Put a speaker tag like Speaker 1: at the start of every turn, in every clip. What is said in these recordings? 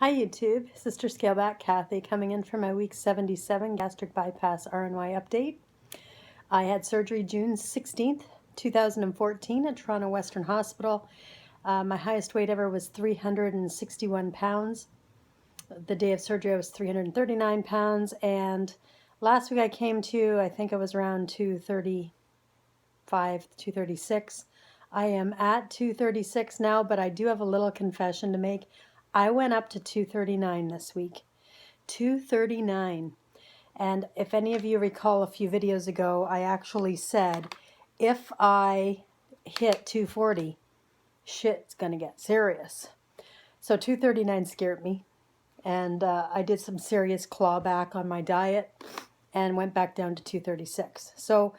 Speaker 1: Hi YouTube, Sister Scaleback Kathy coming in for my week 77 gastric bypass RNY update. I had surgery June 16th, 2014 at Toronto Western Hospital. My highest weight ever was 361 pounds. The day of surgery I was 339 pounds, and last week I came to, I think I was around 235, 236. I am at 236 now, but I do have a little confession to make. I went up to 239 this week. 239. And if any of you recall a few videos ago, I actually said, if I hit 240, shit's gonna get serious. So 239 scared me. And I did some serious clawback on my diet and went back down to 236. So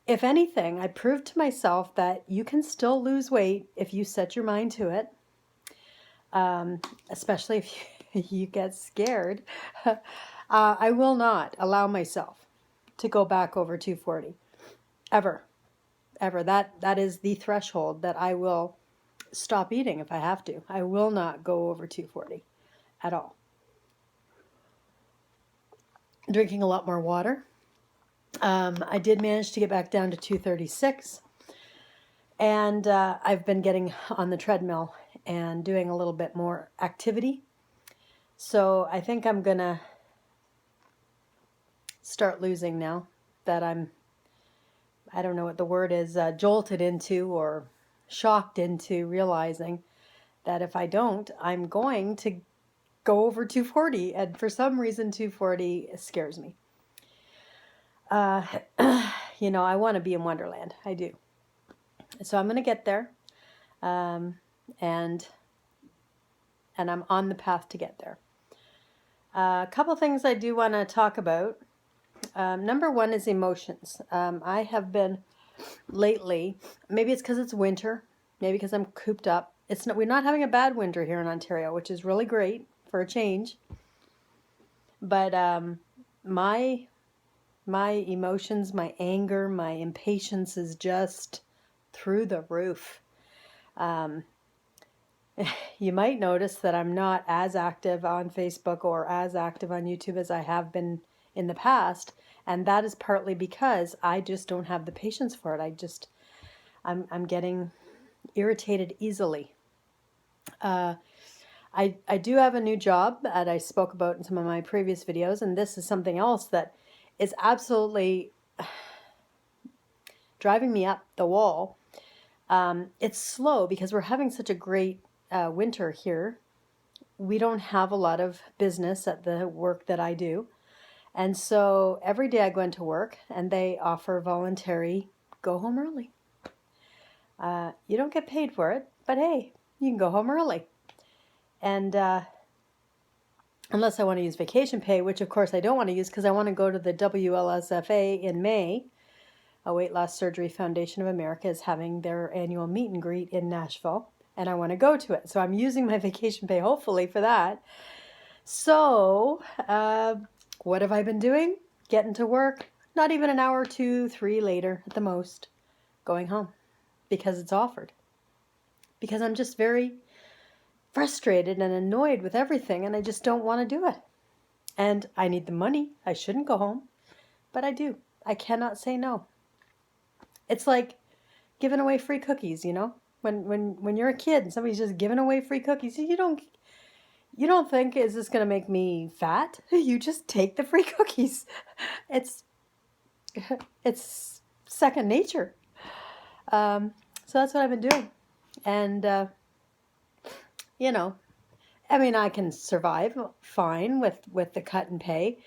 Speaker 1: if anything, I proved to myself that you can still lose weight if you set your mind to it, especially if you get scared. I will not allow myself to go back over 240, ever. That is the threshold that I will stop eating if I have to. I will not go over 240 at all. Drinking a lot more water. I did manage to get back down to 236, and I've been getting on the treadmill and doing a little bit more activity. So I think I'm gonna start losing now that I don't know what the word is, jolted into or shocked into realizing that if I don't, I'm going to go over 240, and for some reason 240 scares me. You know, I want to be in Wonderland. I do. So I'm going to get there, and I'm on the path to get there. A couple things I do want to talk about. Number one is emotions. I have been lately, maybe it's because it's winter, maybe because I'm cooped up. We're not having a bad winter here in Ontario, which is really great for a change. But my emotions, my anger, my impatience is just through the roof. You might notice that I'm not as active on Facebook or as active on YouTube as I have been in the past, and that is partly because I just don't have the patience for it. I'm getting irritated easily. I do have a new job that I spoke about in some of my previous videos, and this is something else that is absolutely driving me up the wall. It's slow because we're having such a great winter here. We don't have a lot of business at the work that I do. And so every day I go into work and they offer voluntary go home early. You don't get paid for it, but hey, you can go home early. And unless I want to use vacation pay, which of course I don't want to use because I want to go to the WLSFA in May. A Weight Loss Surgery Foundation of America is having their annual meet and greet in Nashville, and I want to go to it. So I'm using my vacation pay hopefully for that. So what have I been doing? Getting to work, not even an hour, 2, 3 later at the most, going home because it's offered. Because I'm just very frustrated and annoyed with everything, and I just don't want to do it. And I need the money. I shouldn't go home, but I do. I cannot say no. It's like giving away free cookies, you know? When you're a kid and somebody's just giving away free cookies, you don't think, is this going to make me fat? You just take the free cookies. It's second nature. So that's what I've been doing. And, you know, I mean, I can survive fine with the cut and pay,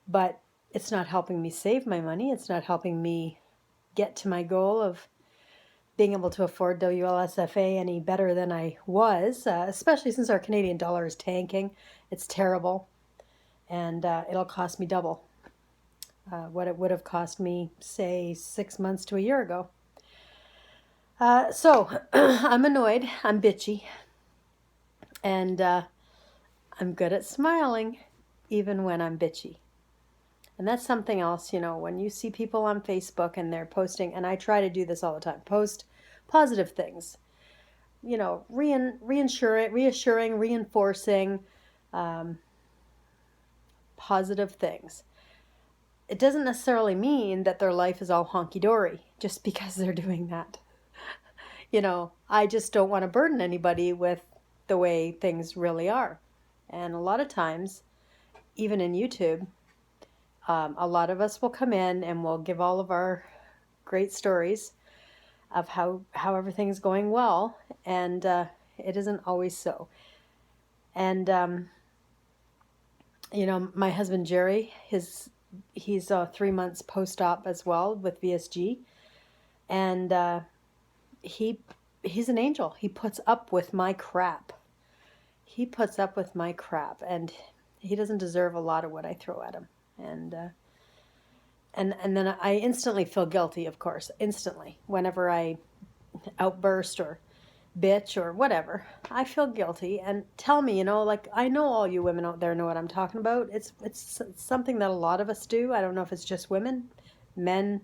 Speaker 1: but it's not helping me save my money. It's not helping me get to my goal of being able to afford WLSFA any better than I was, especially since our Canadian dollar is tanking. It's terrible, and it'll cost me double what it would have cost me, say, 6 months to a year ago. So I'm annoyed, I'm bitchy, and I'm good at smiling even when I'm bitchy. And that's something else, you know, when you see people on Facebook and they're posting, and I try to do this all the time, post positive things, you know, reassuring, reinforcing, positive things. It doesn't necessarily mean that their life is all honky-dory just because they're doing that. I just don't want to burden anybody with the way things really are. And a lot of times, even in YouTube, a lot of us will come in and we'll give all of our great stories of how everything's going well, and it isn't always so. And my husband Jerry, he's 3 months post-op as well with VSG, and he's an angel. He puts up with my crap. And he doesn't deserve a lot of what I throw at him. And then I instantly feel guilty, of course, instantly. Whenever I outburst or bitch or whatever, I feel guilty. And tell me, like, I know all you women out there know what I'm talking about. It's something that a lot of us do. I don't know if it's just women. Men,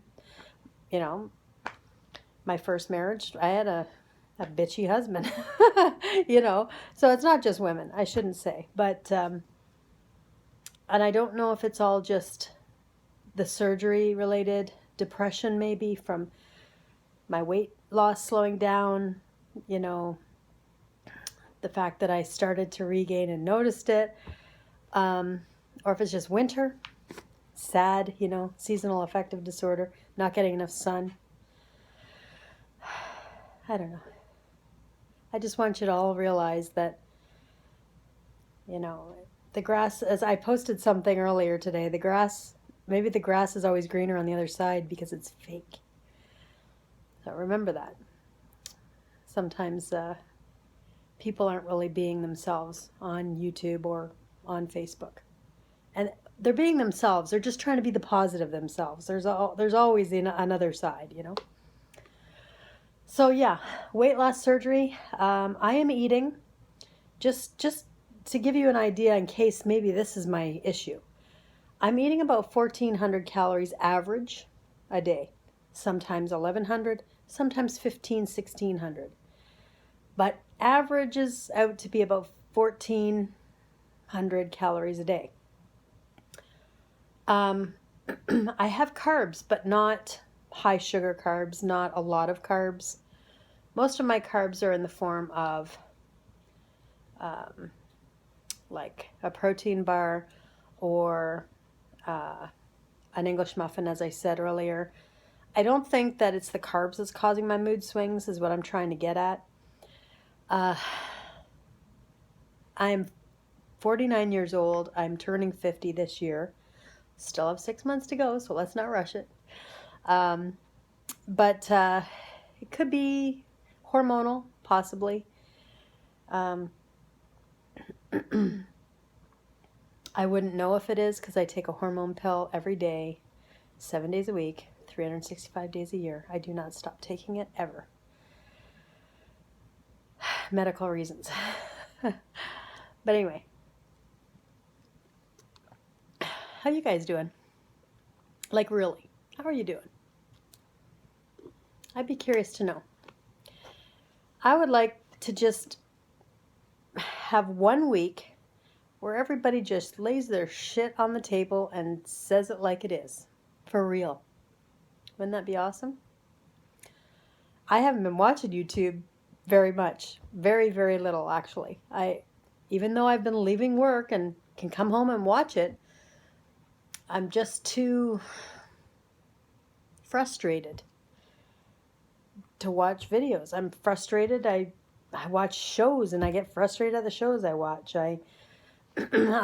Speaker 1: my first marriage, I had a bitchy husband, so it's not just women, I shouldn't say. But, and I don't know if it's all just the surgery related depression, maybe from my weight loss slowing down, the fact that I started to regain and noticed it, or if it's just winter, sad, seasonal affective disorder, not getting enough sun. I don't know. I just want you to all realize that, the grass, as I posted something earlier today, maybe the grass is always greener on the other side because it's fake. So remember that. Sometimes people aren't really being themselves on YouTube or on Facebook. And they're being themselves. They're just trying to be the positive themselves. There's always another side, So yeah, weight loss surgery. I am eating, just to give you an idea in case maybe this is my issue. I'm eating about 1,400 calories average a day. Sometimes 1,100, sometimes 1,600. But averages out to be about 1,400 calories a day. I have carbs, but not high sugar carbs, not a lot of carbs. Most of my carbs are in the form of like a protein bar or an English muffin, as I said earlier. I don't think that it's the carbs that's causing my mood swings, is what I'm trying to get at. I'm 49 years old. I'm turning 50 this year. Still have 6 months to go, so let's not rush it. But it could be hormonal, possibly. I wouldn't know if it is because I take a hormone pill every day, 7 days a week, 365 days a year. I do not stop taking it ever. Medical reasons. But anyway, how you guys doing? Like, really, how are you doing? I'd be curious to know. I would like to just have 1 week where everybody just lays their shit on the table and says it like it is. For real. Wouldn't that be awesome? I haven't been watching YouTube very much. Very, very little, actually. Even though I've been leaving work and can come home and watch it, I'm just too frustrated to watch videos. I'm frustrated. I watch shows and I get frustrated at the shows I watch. I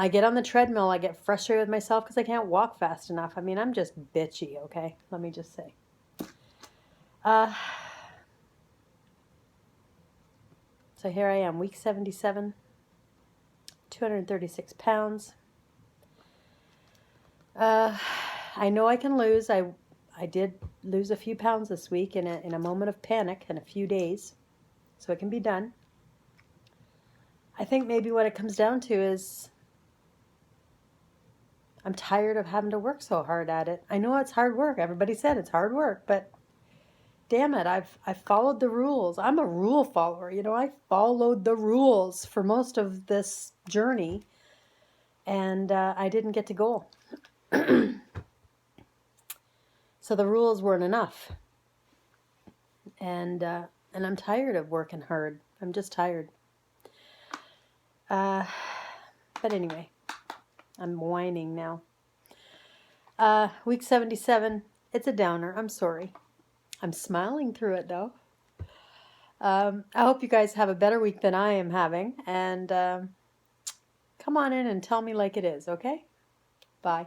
Speaker 1: get on the treadmill. I get frustrated with myself because I can't walk fast enough. I mean, I'm just bitchy, okay? Let me just say. So here I am, week 77, 236 pounds. I know I can lose. I did lose a few pounds this week in a moment of panic in a few days. So it can be done. I think maybe what it comes down to is I'm tired of having to work so hard at it. I know it's hard work. Everybody said it's hard work, but damn it, I've followed the rules. I'm a rule follower. I followed the rules for most of this journey. and I didn't get to goal. So the rules weren't enough, and I'm tired of working hard. I'm just tired. But anyway, I'm whining now. Week 77, it's a downer. I'm sorry. I'm smiling through it though. I hope you guys have a better week than I am having, and come on in and tell me like it is, okay? Bye.